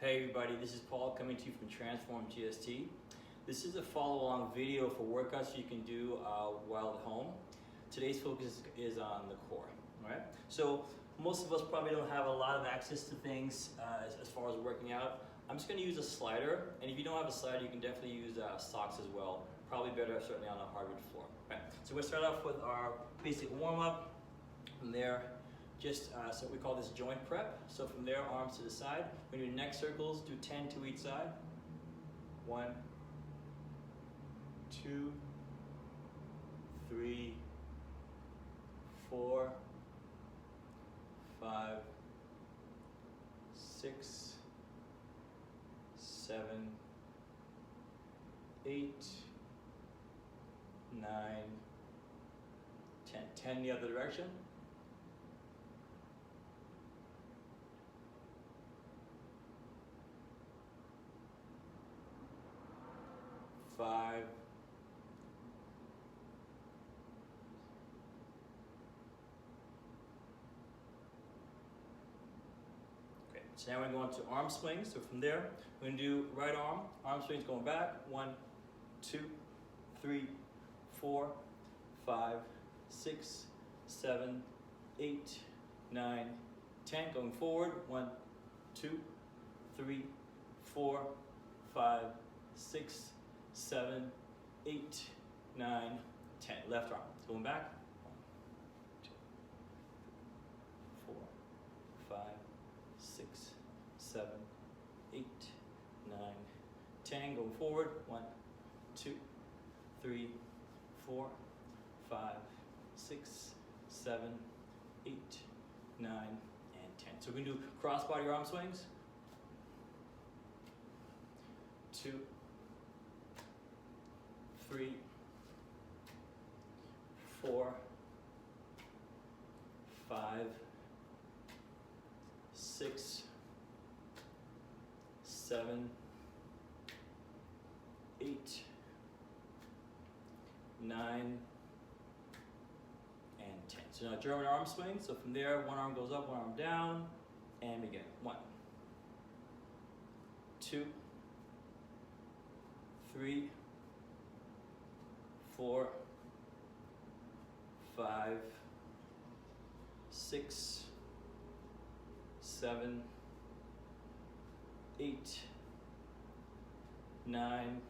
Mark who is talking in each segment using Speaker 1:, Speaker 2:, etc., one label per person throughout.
Speaker 1: Hey everybody, this is Paul coming to you from Transform GST. This is a follow-along video for workouts you can do while at home. Today's focus is on the core. All right. So most of us probably don't have a lot of access to things as far as working out. I'm just going to use a slider, and if you don't have a slider, you can definitely use socks as well. Probably better certainly on a hardwood floor. All right. So we'll start off with our basic warm-up. From there, just so we call this joint prep. So from there, arms to the side. When you do neck circles, do 10 to each side. 1, 2, 3, 4, 5, 6, 7, 8, 9, 10. 10 the other direction. 5, okay, so now we're going to arm swings. So from there, we're going to do right arm swings going back. 1, 2, 3, 4, 5, 6, 7, 8, 9, 10. Going forward. 1, 2, 3, 4, 5, 6, 7, 8, 9, 10. Left arm. So going back. 1, 2, 4, 5, 6, 7, 8, 9, 10. Going forward. 1, 2, 3, 4, 5, 6, 7, 8, 9, and 10. So we're going to do cross-body arm swings. 2, 3, 4, 5, 6, 7, 8, 9, and 10. So now German arm swing. So from there, one arm goes up, one arm down, and begin. 1, 2, 3, 4, 5, 6, 7, 8, 9,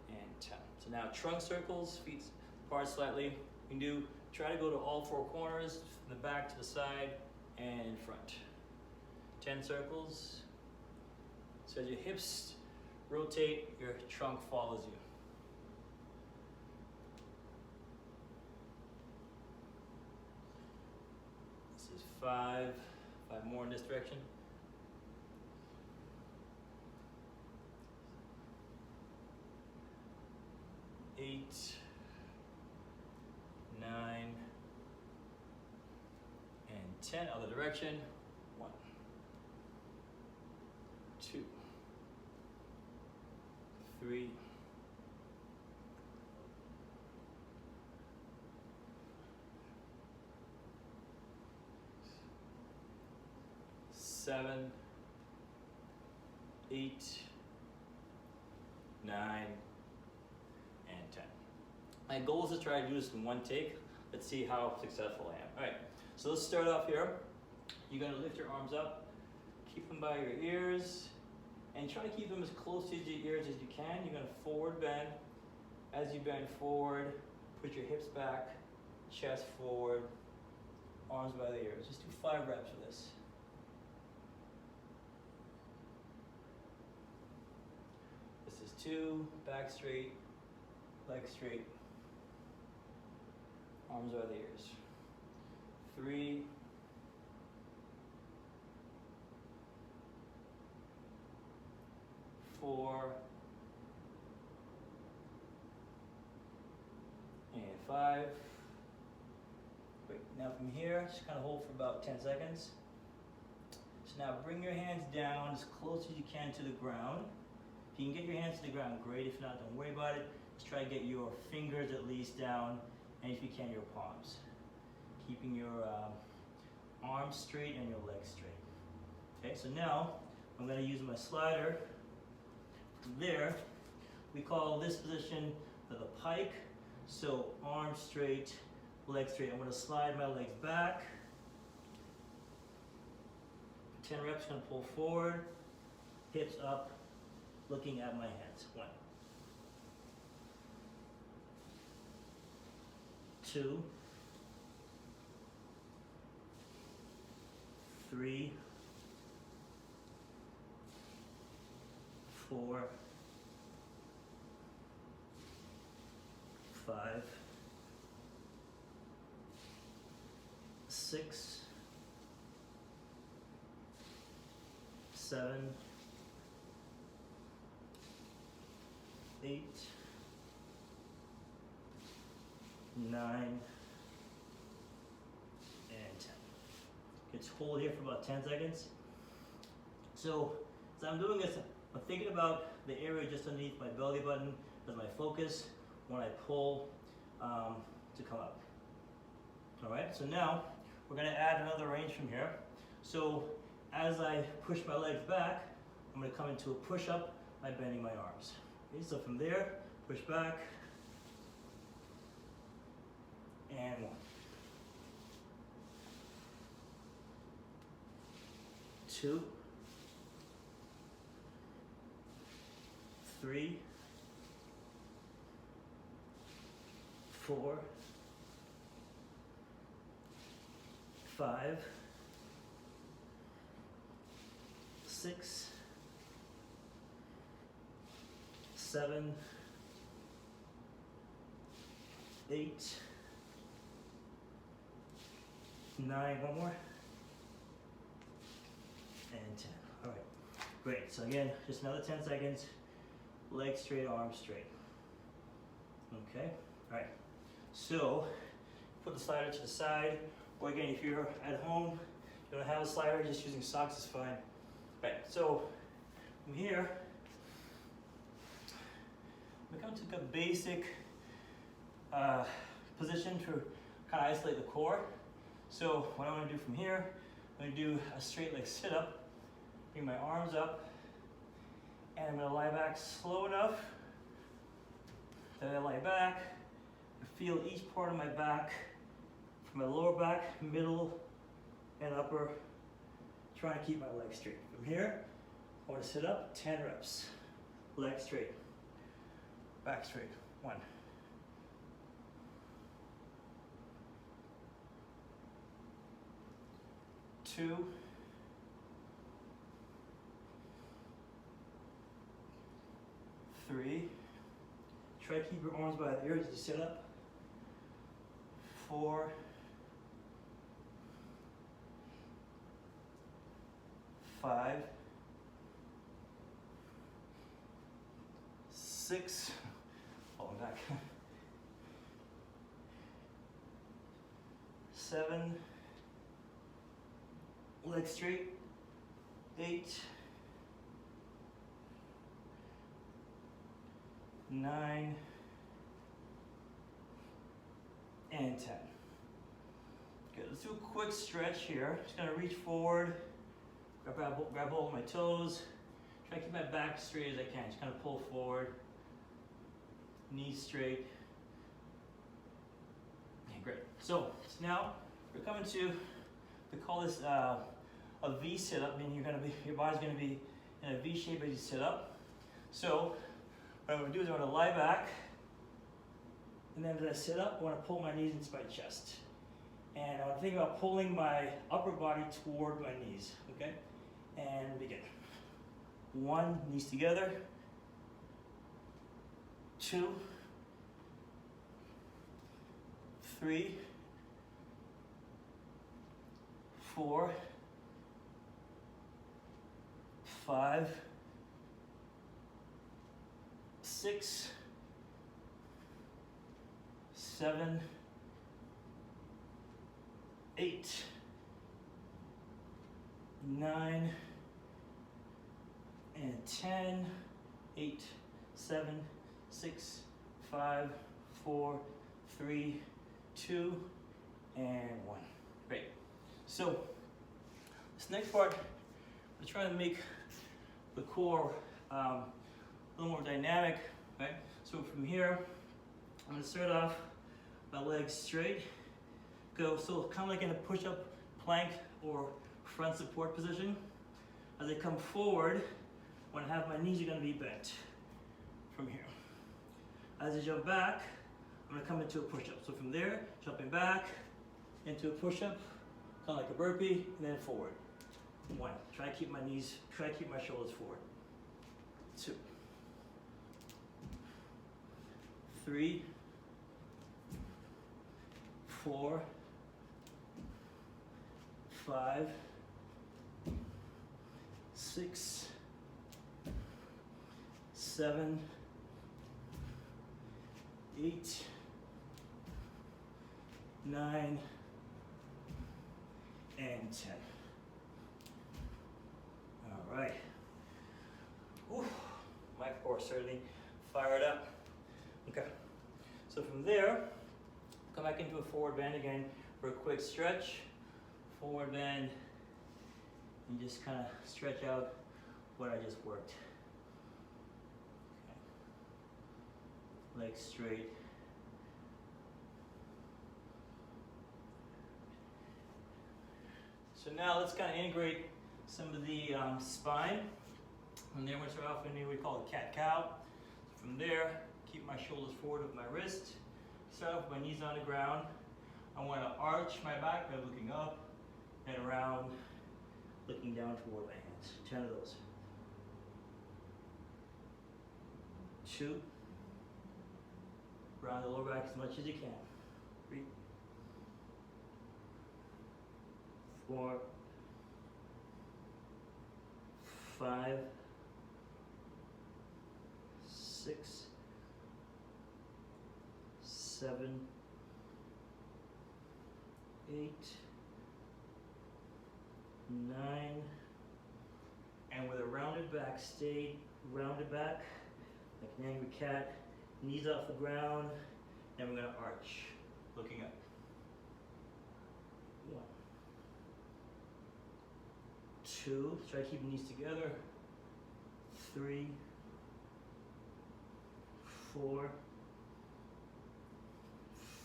Speaker 1: and 10. So now trunk circles, feet apart slightly. You can do, try to go to all 4 corners, from the back to the side and in front. 10 circles. So as your hips rotate, your trunk follows you. This is 5 more in this direction. 8, 9, and 10. Other direction. 1, 2, 3, 7, 8, 9, and 10. My goal is to try to do this in one take. Let's see how successful I am. All right, so let's start off here. You're gonna lift your arms up, keep them by your ears, and try to keep them as close to your ears as you can. You're gonna forward bend. As you bend forward, put your hips back, chest forward, arms by the ears. Just do 5 reps for this. This is 2, back straight, legs straight, arms by the ears. 3, 4, and 5. Wait, now from here, just kind of hold for about 10 seconds. So now bring your hands down as close as you can to the ground. If you can get your hands to the ground, great. If not, don't worry about it. Just try to get your fingers at least down, and if you can, your palms. Keeping your arms straight and your legs straight. Okay, so now I'm going to use my slider. From there, we call this position the pike. So arms straight, legs straight. I'm going to slide my legs back. 10 reps, going to pull forward, hips up, looking at my hands. 1, 2, 3, 4, 5, 6, 7, 8, 9, and 10. Let's hold here for about 10 seconds. So as I'm doing this, I'm thinking about the area just underneath my belly button as my focus when I pull to come up. All right, so now we're gonna add another range from here. So as I push my legs back, I'm gonna come into a push-up by bending my arms. Okay, so from there, push back, and 1, 2, 3, 4, 5, 6, 7, 8, 9, one more, and 10. All right, great. So again, just another 10 seconds. Legs straight, arms straight. Okay, all right. So put the slider to the side, or again, if you're at home, you don't have a slider, just using socks is fine. Right, so from here, we come to a basic position to kind of isolate the core. So what I'm going to do from here, I'm going to do a straight leg sit up, bring my arms up, and I'm going to lie back slow enough that I lie back. I feel each part of my back, from my lower back, middle, and upper, trying to keep my legs straight. From here, I want to sit up, 10 reps. Legs straight, back straight. 1, 2, 3. Try to keep your arms by the ears as you sit up. 4, 5, 6, falling back. 7, legs straight. 8, 9, and 10. Good, let's do a quick stretch here. Just gonna reach forward, grab hold of my toes, try to keep my back straight as I can. Just kind of pull forward, knees straight. Okay, great. So now we're coming to, we call this a V sit-up, meaning your body's gonna be in a V shape as you sit up. So what I'm going to do is I'm going to lie back, and then as I sit up, I want to pull my knees into my chest. And I want to think about pulling my upper body toward my knees, okay? And begin. 1, knees together. 2, 3, 4, 5, 6, 7, 8, 9, and 10. 8, 7, 6, 5, 4, 3, 2, and 1. Great. So this next part, we're trying to make the core a little more dynamic, right? So from here, I'm gonna start off my legs straight, go, so kind of like in a push-up plank or front support position. As I come forward, when I have my knees are gonna be bent from here. As I jump back, I'm gonna come into a push-up. So from there, jumping back into a push-up, kind of like a burpee, and then forward. 1, try to keep my knees, try to keep my shoulders forward. 2, 3, 4, 5, 6, 7, 8, 9, and 10. All right. Ooh, my core certainly fired up. Okay. So from there, come back into a forward bend again for a quick stretch. Forward bend, and just kind of stretch out what I just worked. Okay. Legs straight. So now let's kind of integrate some of the spine. From there, we're going to start off in what we call a cat-cow. From there, keep my shoulders forward with my wrist. Start off with my knees on the ground. I want to arch my back by looking up and around, looking down toward my hands. 10 of those. 2. Round the lower back as much as you can. 3, 4, 5, 6, 7, 8, 9, and with a rounded back, stay rounded back, like an angry cat, knees off the ground, and we're gonna arch, looking up. 1, 2, try to keep your knees together. 3, 4,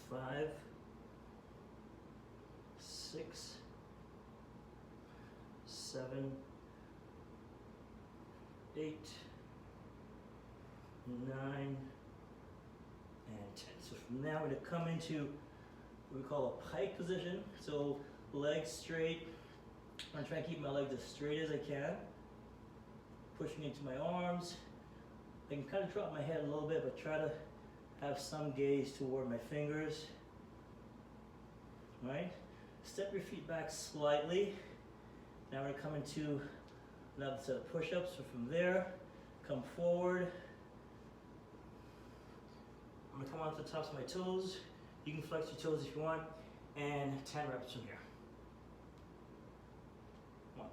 Speaker 1: 5, 6, 7, 8, 9, and 10. So from now we're going to come into what we call a pike position. So legs straight. I'm going to try and keep my legs as straight as I can. Pushing into my arms. I can kind of drop my head a little bit, but try to have some gaze toward my fingers. All right? Step your feet back slightly. Now we're going to come into another set of push-ups. So from there, come forward. I'm going to come onto the tops of my toes. You can flex your toes if you want. And 10 reps from here. 1,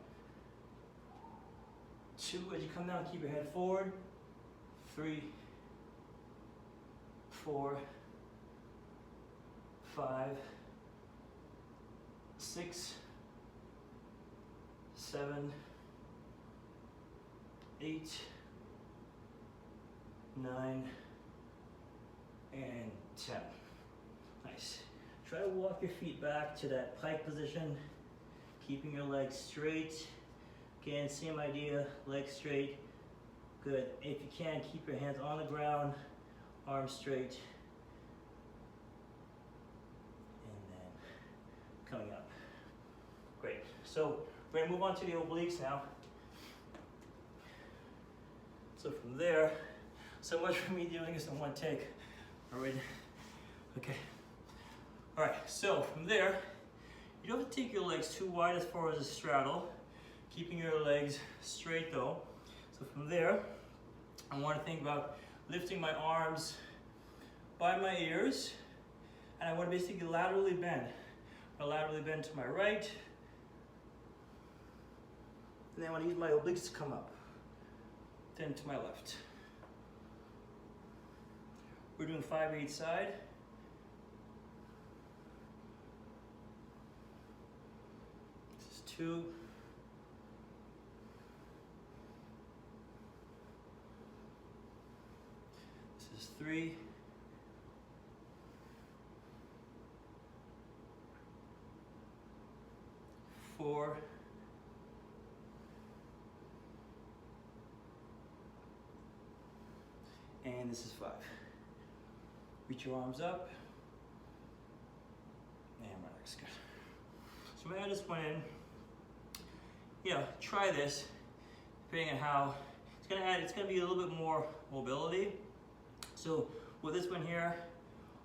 Speaker 1: 2, as you come down, keep your head forward. 3, 4, 5, 6, 7, 8, 9, and 10. Nice. Try to walk your feet back to that pike position, keeping your legs straight. Again, same idea, legs straight. Good. If you can, keep your hands on the ground, arms straight. And then coming up. Great. So we're going to move on to the obliques now. So from there, so much for me doing this in one take. All right. Okay. All right. So from there, you don't have to take your legs too wide as far as a straddle, keeping your legs straight though. So from there, I want to think about lifting my arms by my ears, and I want to basically laterally bend. I laterally bend to my right, and then I want to use my obliques to come up, then to my left. We're doing 5/8 side. This is 2, 3, 4, and this is 5. Reach your arms up, and relax, good. So I'm gonna add this one in. You know, try this, depending on how, it's gonna be a little bit more mobility. So with this one here,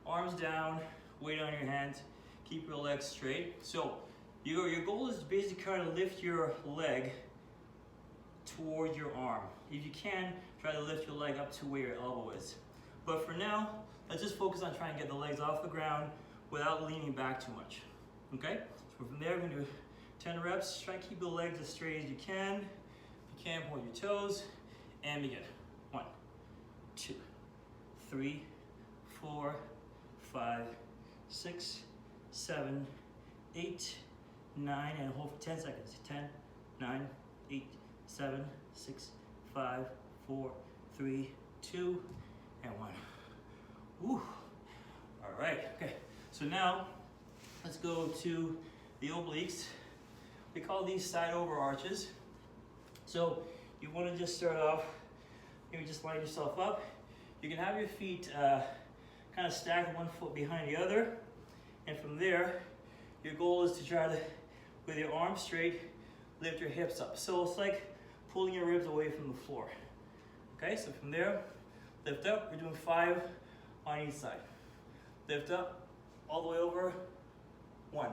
Speaker 1: arms down, weight on your hands, keep your legs straight. So your goal is to basically kind of lift your leg toward your arm. If you can, try to lift your leg up to where your elbow is. But for now, let's just focus on trying to get the legs off the ground without leaning back too much. Okay? So from there, we're gonna do 10 reps. Try to keep the legs as straight as you can. If you can, point your toes and begin. 1, 2, 3, 4, 5, 6, 7, 8, 9, and hold for 10 seconds. 10, 9, 8, 7, 6, 5, 4, 3, 2, and 1. Woo. All right, okay. So now, let's go to the obliques. We call these side over arches. So you want to just start off, maybe just line yourself up. You can have your feet kind of stacked, one foot behind the other. And from there, your goal is to try to, with your arms straight, lift your hips up. So it's like pulling your ribs away from the floor. Okay, so from there, lift up. We're doing 5 on each side. Lift up, all the way over. 1.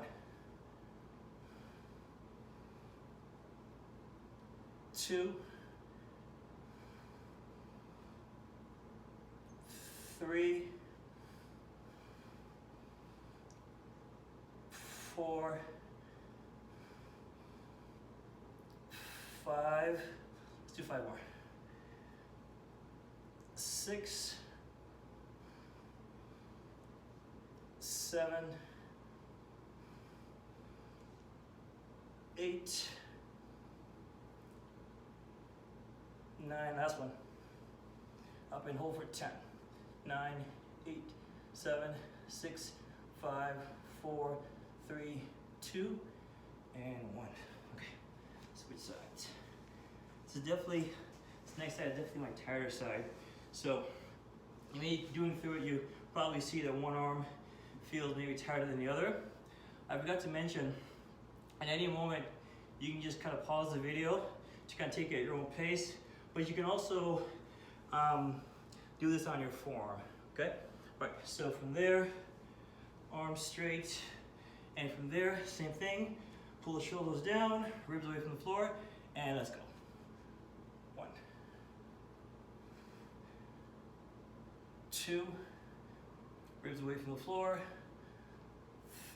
Speaker 1: 2. 3. 4. 5. Let's do 5 more. 6. 7. 8. 9. Last one. Up and hold for 10. 9, 8, 7, 6, 5, 4, 3, 2, and 1. Okay, switch sides. This is definitely, this next side is definitely my tighter side. So, maybe doing through it, you probably see that one arm feels maybe tighter than the other. I forgot to mention, at any moment, you can just kind of pause the video to kind of take it at your own pace, but you can also do this on your forearm, okay? Right, so from there, arms straight, and from there, same thing. Pull the shoulders down, ribs away from the floor, and let's go. 1, 2, ribs away from the floor.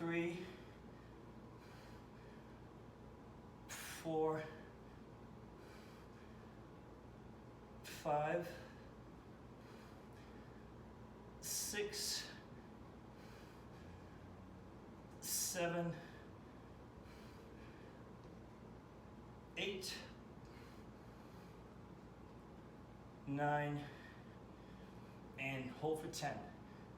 Speaker 1: 3, 4, 5, 6, 7, 8, 9, and hold for 10.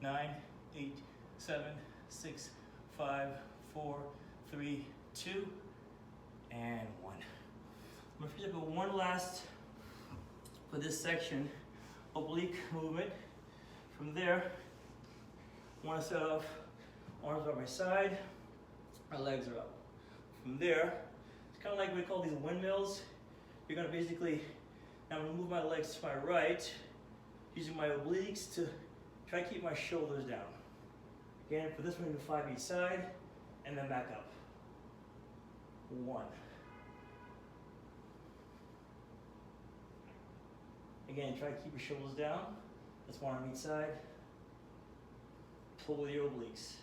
Speaker 1: 9, 8, 7, 6, 5, 4, 3, 2, and 1. I'm going to go one last for this section, oblique movement. From there, I want to set off, arms by my side, my legs are up. From there, it's kind of like we call these windmills. You're going to basically, now I'm going to move my legs to my right, using my obliques to try to keep my shoulders down. Again, for this one, do 5 each side, and then back up. 1. Again, try to keep your shoulders down. That's 1 on each side. Pull with your obliques.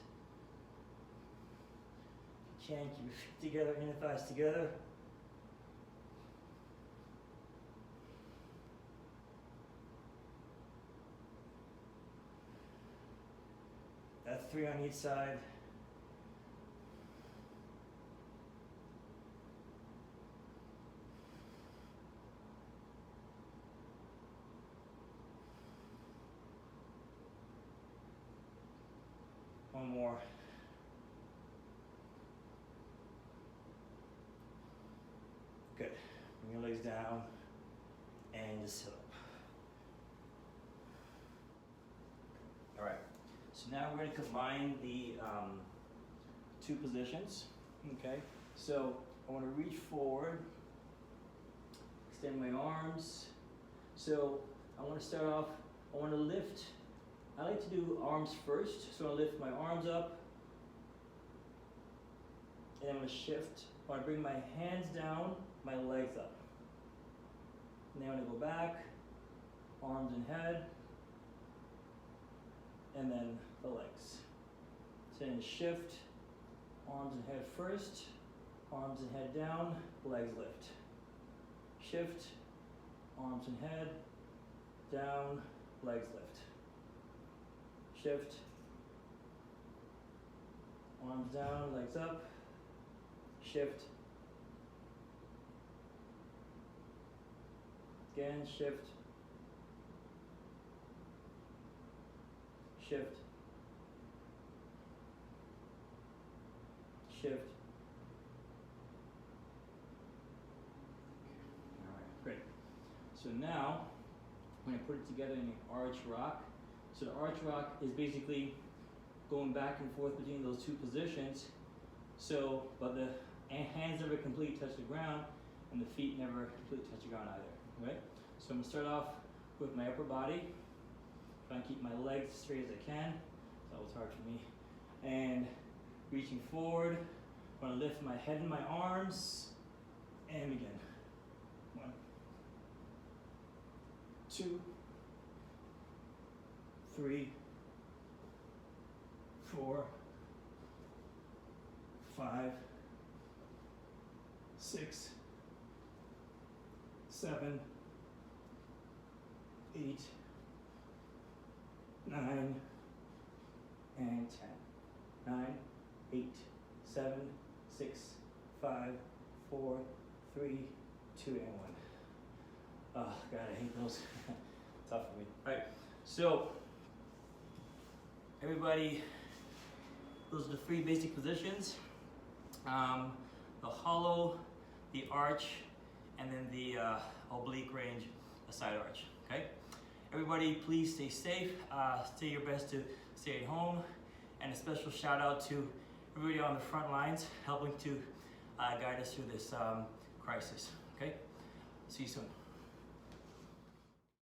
Speaker 1: If you can, keep your feet together, inner thighs together. That's 3 on each side. One more. Good. Bring your legs down and just sit up. All right. So now we're going to combine the two positions. Okay. So I want to reach forward, extend my arms. So I want to start off, I want to lift. I like to do arms first. So I lift my arms up, and I'm going to shift. I want to bring my hands down, my legs up. And then I'm going to go back, arms and head, and then the legs. So then shift, arms and head first, arms and head down, legs lift. Shift, arms and head, down, legs lift. Shift, arms down, legs up. Shift. Again, shift. Shift. Shift. All right, great. So now I'm going to put it together in an arch rock. So the arch rock is basically going back and forth between those two positions. So, but the hands never completely touch the ground, and the feet never completely touch the ground either. Right? So I'm going to start off with my upper body. Try and keep my legs as straight as I can. That was hard for me. And reaching forward. I'm going to lift my head and my arms. And begin. 1, 2, 3, 4, 5, 6, 7, 8, 9, and 10. 9, 8, 7, 6, 5, 4, 3, 2, and 1. Oh, God, I hate those. Tough for me. All right, so everybody, those are the 3 basic positions. The hollow, the arch, and then the oblique range, a side arch, okay? Everybody, please stay safe. Stay your best to stay at home. And a special shout out to everybody on the front lines helping to guide us through this crisis, okay? See you soon.